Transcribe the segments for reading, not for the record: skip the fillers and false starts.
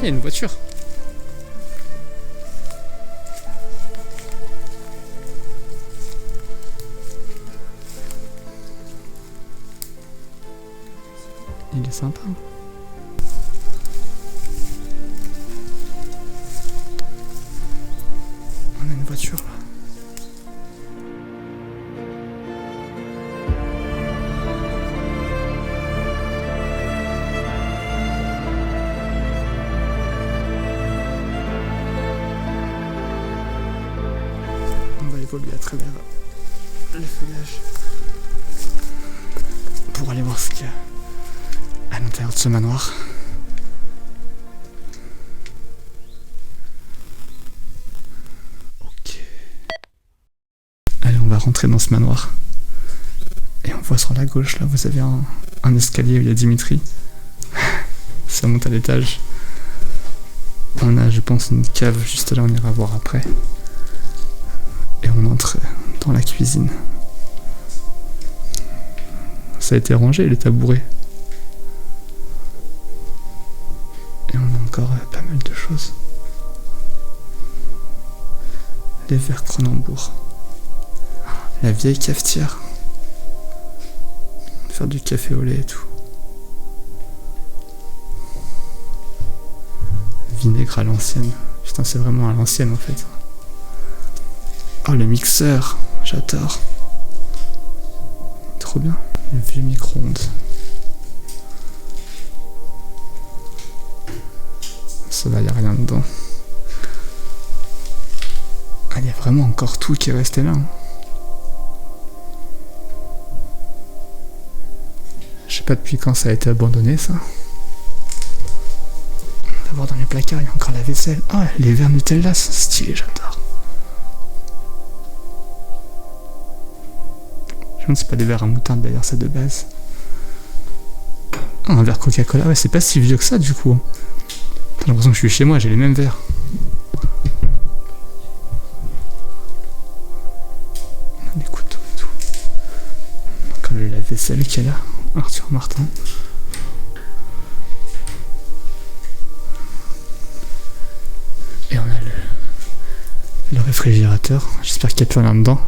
Il y a une voiture. Il est sympa. On a une voiture là. On va évoluer à travers le feuillage pour aller voir ce qu'il y a à l'intérieur de ce manoir. Ok. Allez, on va rentrer dans ce manoir. Et on voit sur la gauche, là, vous avez un escalier où il y a Dimitri. Ça monte à l'étage. On a, je pense, une cave juste là, on ira voir après. Et on entre dans la cuisine. Ça a été rangé, les tabourets. Et on a encore pas mal de choses. Les verres Cronenbourg. La vieille cafetière. Faire du café au lait et tout. Vinaigre à l'ancienne. Putain, c'est vraiment à l'ancienne en fait. Oh, le mixeur. J'adore. Trop bien. Le vieux micro-ondes. Ça va, il n'y a rien dedans. Ah, il y a vraiment encore tout qui est resté là. Je sais pas depuis quand ça a été abandonné, ça. On va voir dans les placards, il y a encore la vaisselle. Ah, les verres Nutella, c'est stylé, j'adore. Je me demande si c'est pas des verres à moutarde d'ailleurs, ça de base. Ah, un verre Coca-Cola, ouais, c'est pas si vieux que ça du coup. J'ai l'impression que je suis chez moi, j'ai les mêmes verres. On a des couteaux et tout. Encore le lave-vaisselle qui est là, Arthur Martin. Et on a le réfrigérateur. J'espère qu'il n'y a plus rien dedans.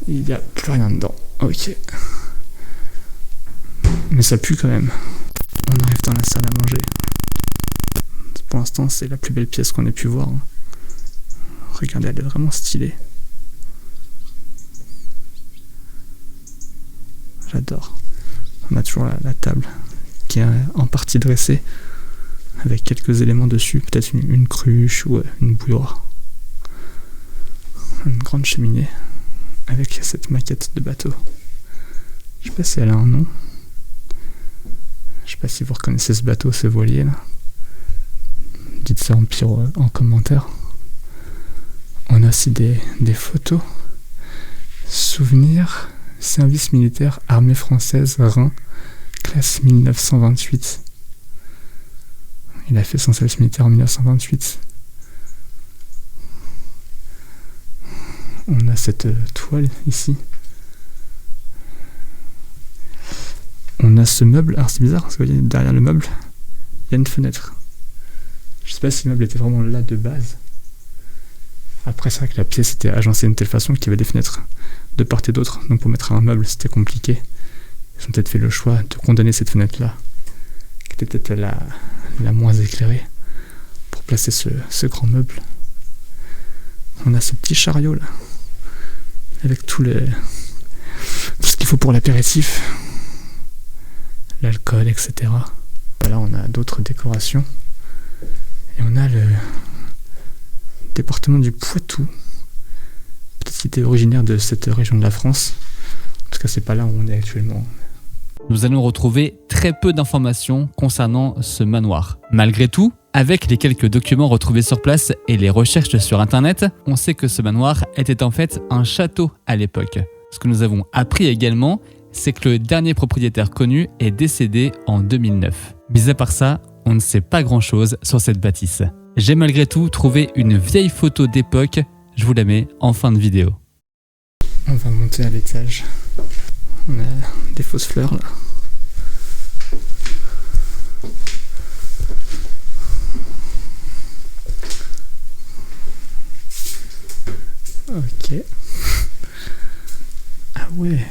Il n'y a plus rien dedans. Ok. Mais ça pue quand même. On arrive dans la salle à manger. Pour l'instant, c'est la plus belle pièce qu'on ait pu voir. Regardez, elle est vraiment stylée. J'adore. On a toujours la table qui est en partie dressée avec quelques éléments dessus, peut-être une cruche ou une bouilloire. Une grande cheminée avec cette maquette de bateau. Je sais pas si elle a un nom. Je sais pas si vous reconnaissez ce bateau, ce voilier là. Dites ça en commentaire. On a aussi des photos. Souvenirs, service militaire, armée française, Rhin, classe 1928. Il a fait son service militaire en 1928. On a cette toile ici. On a ce meuble, alors c'est bizarre parce que vous voyez, derrière le meuble, il y a une fenêtre. Je sais pas si le meuble était vraiment là de base. Après, c'est vrai que la pièce était agencée d'une telle façon qu'il y avait des fenêtres de part et d'autre. Donc pour mettre un meuble, c'était compliqué. Ils ont peut-être fait le choix de condamner cette fenêtre-là, qui était peut-être la moins éclairée, pour placer ce grand meuble. On a ce petit chariot là, avec tout ce qu'il faut pour l'apéritif. L'alcool, etc. Là, on a d'autres décorations. Et on a le département du Poitou. Peut-être qu'il était originaire de cette région de la France. En tout cas, c'est pas là où on est actuellement. Nous allons retrouver très peu d'informations concernant ce manoir. Malgré tout, avec les quelques documents retrouvés sur place et les recherches sur internet, on sait que ce manoir était en fait un château à l'époque. Ce que nous avons appris également, c'est que le dernier propriétaire connu est décédé en 2009. Mis à part ça, on ne sait pas grand-chose sur cette bâtisse. J'ai malgré tout trouvé une vieille photo d'époque, je vous la mets en fin de vidéo. On va monter à l'étage. On a des fausses fleurs là. Ok. Ah ouais.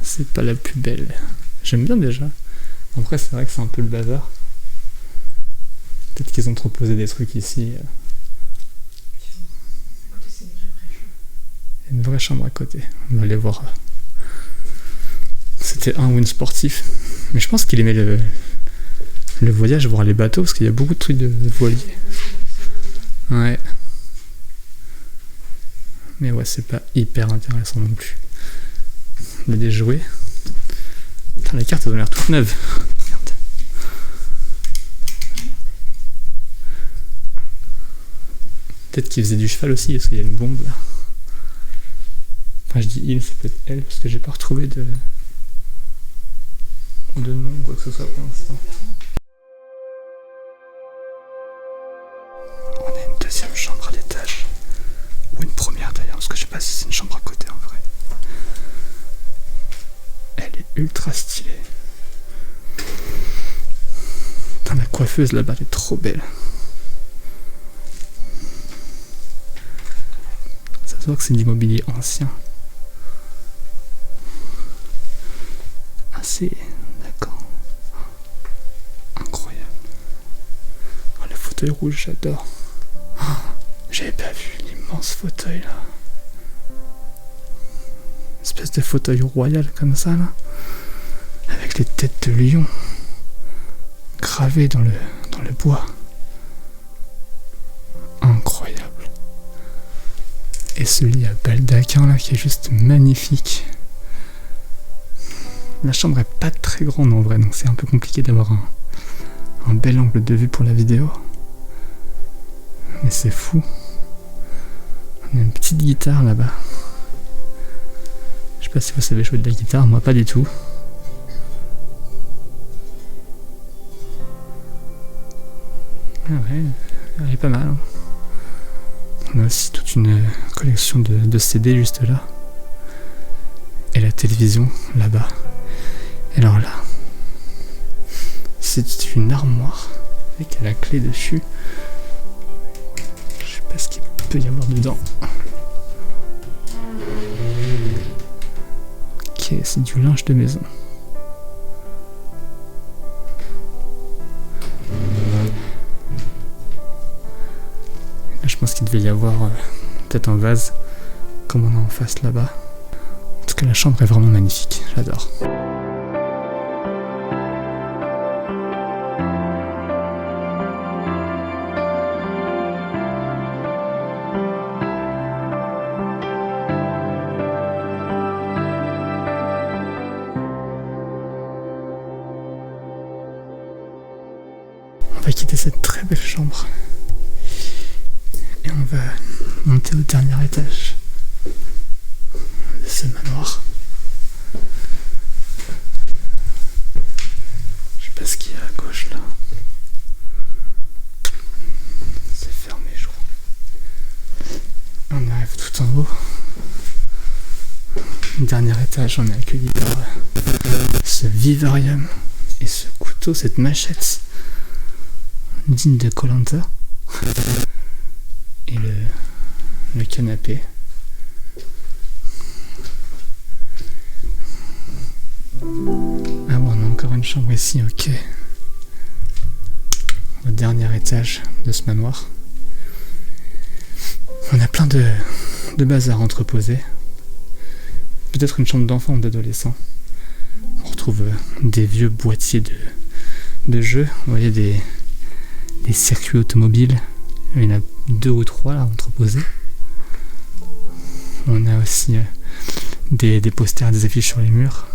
C'est pas la plus belle. J'aime bien déjà. Après, c'est vrai que c'est un peu le bazar. Peut-être qu'ils ont trop posé des trucs ici. Il y a une vraie chambre à côté. On va aller voir. C'était un win sportif. Mais je pense qu'il aimait le voyage, voir les bateaux, parce qu'il y a beaucoup de trucs de voilier. Ouais. Mais ouais, c'est pas hyper intéressant non plus. Il y a des jouets. Putain, les cartes elles ont l'air toutes neuves. Regarde. Peut-être qu'il faisait du cheval aussi, parce qu'il y a une bombe là. Enfin, je dis il, c'est peut-être elle, parce que j'ai pas retrouvé de nom, quoi que ce soit pour l'instant. On a une deuxième chambre à l'étage. Ou une première d'ailleurs, parce que je sais pas si c'est une chambre à côté en vrai. Elle est ultra stylée. Putain, la coiffeuse là-bas, elle est trop belle. Ça se voit que c'est de l'immobilier ancien. Ah, c'est... D'accord. Incroyable. Oh, le fauteuil rouge, j'adore. Oh, j'avais pas vu l'immense fauteuil là. Espèce de fauteuil royal comme ça là. Avec les têtes de lion gravées dans le bois. Incroyable. Et ce lit à baldaquin là qui est juste magnifique. La chambre est pas très grande en vrai, donc c'est un peu compliqué d'avoir un bel angle de vue pour la vidéo. Mais c'est fou. On a une petite guitare là-bas. Je sais pas si vous savez jouer de la guitare, moi pas du tout. Ah ouais, elle est pas mal. On a aussi toute une collection de CD juste là. Et la télévision là-bas. Et alors là, c'est une armoire avec la clé dessus. Je sais pas ce qu'il peut y avoir dedans. Ok, c'est du linge de maison. Là, je pense qu'il devait y avoir peut-être un vase comme on a en face là-bas. En tout cas, la chambre est vraiment magnifique, j'adore. On va quitter cette très belle chambre et on va monter au dernier étage de ce manoir. Je sais pas ce qu'il y a à gauche là. C'est fermé, je crois. On arrive tout en haut. Dernier étage, on est accueilli par ce vivarium et ce couteau, cette machette digne de Koh-Lanta. Et le canapé. Ah bon, on a encore une chambre ici, ok. Au dernier étage de ce manoir. On a plein de bazar entreposés. Peut-être une chambre d'enfant ou d'adolescent. On retrouve des vieux boîtiers de jeux. Vous voyez des circuits automobiles. Il y en a 2 ou 3 là entreposés. On a aussi des posters, des affiches sur les murs.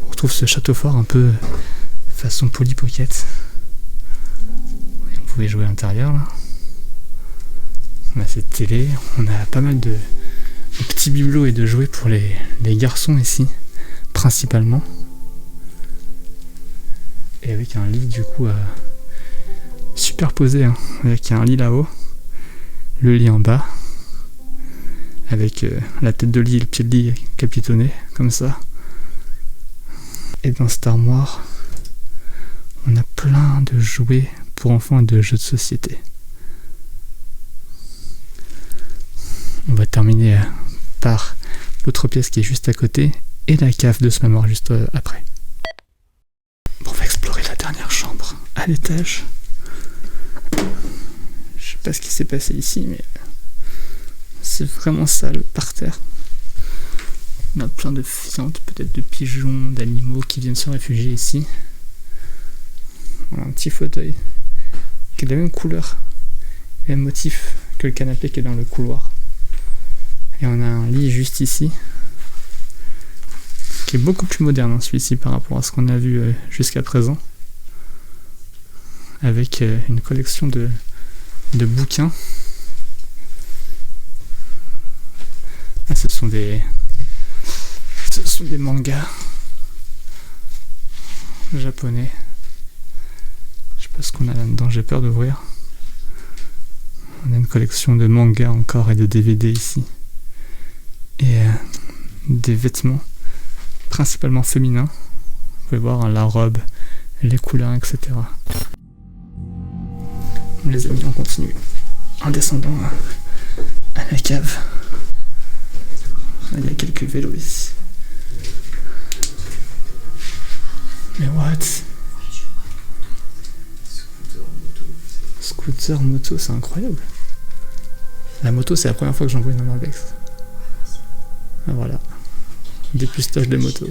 On retrouve ce château fort un peu façon Polly Pocket. Et on pouvait jouer à l'intérieur là. On a cette télé. On a pas mal de petits bibelots et de jouets pour les garçons ici, principalement. Et avec un lit du coup superposé, hein. Avec un lit là-haut, le lit en bas, avec la tête de lit et le pied de lit capitonné, comme ça. Et dans cette armoire, on a plein de jouets pour enfants et de jeux de société. On va terminer par l'autre pièce qui est juste à côté et la cave de ce manoir juste après. Bon, on va explorer la dernière chambre à l'étage. Je sais pas ce qui s'est passé ici, mais c'est vraiment sale par terre. On a plein de fientes, peut-être de pigeons, d'animaux qui viennent se réfugier ici. On a un petit fauteuil qui est de la même couleur, le même motif que le canapé qui est dans le couloir. Et on a un lit juste ici, qui est beaucoup plus moderne, celui-ci, par rapport à ce qu'on a vu jusqu'à présent. Avec une collection de bouquins. Ah, ce sont des mangas japonais. Je sais pas ce qu'on a là-dedans, j'ai peur d'ouvrir. On a une collection de mangas encore et de DVD ici. Et des vêtements, principalement féminins. Vous pouvez voir la robe, les couleurs, etc. Les amis, on continue en descendant à la cave. Il y a quelques vélos ici. Mais what? Scooter, moto, c'est incroyable. La moto, c'est la première fois que j'en vois une en Norvex. Ah, voilà. Dépucetage de moto.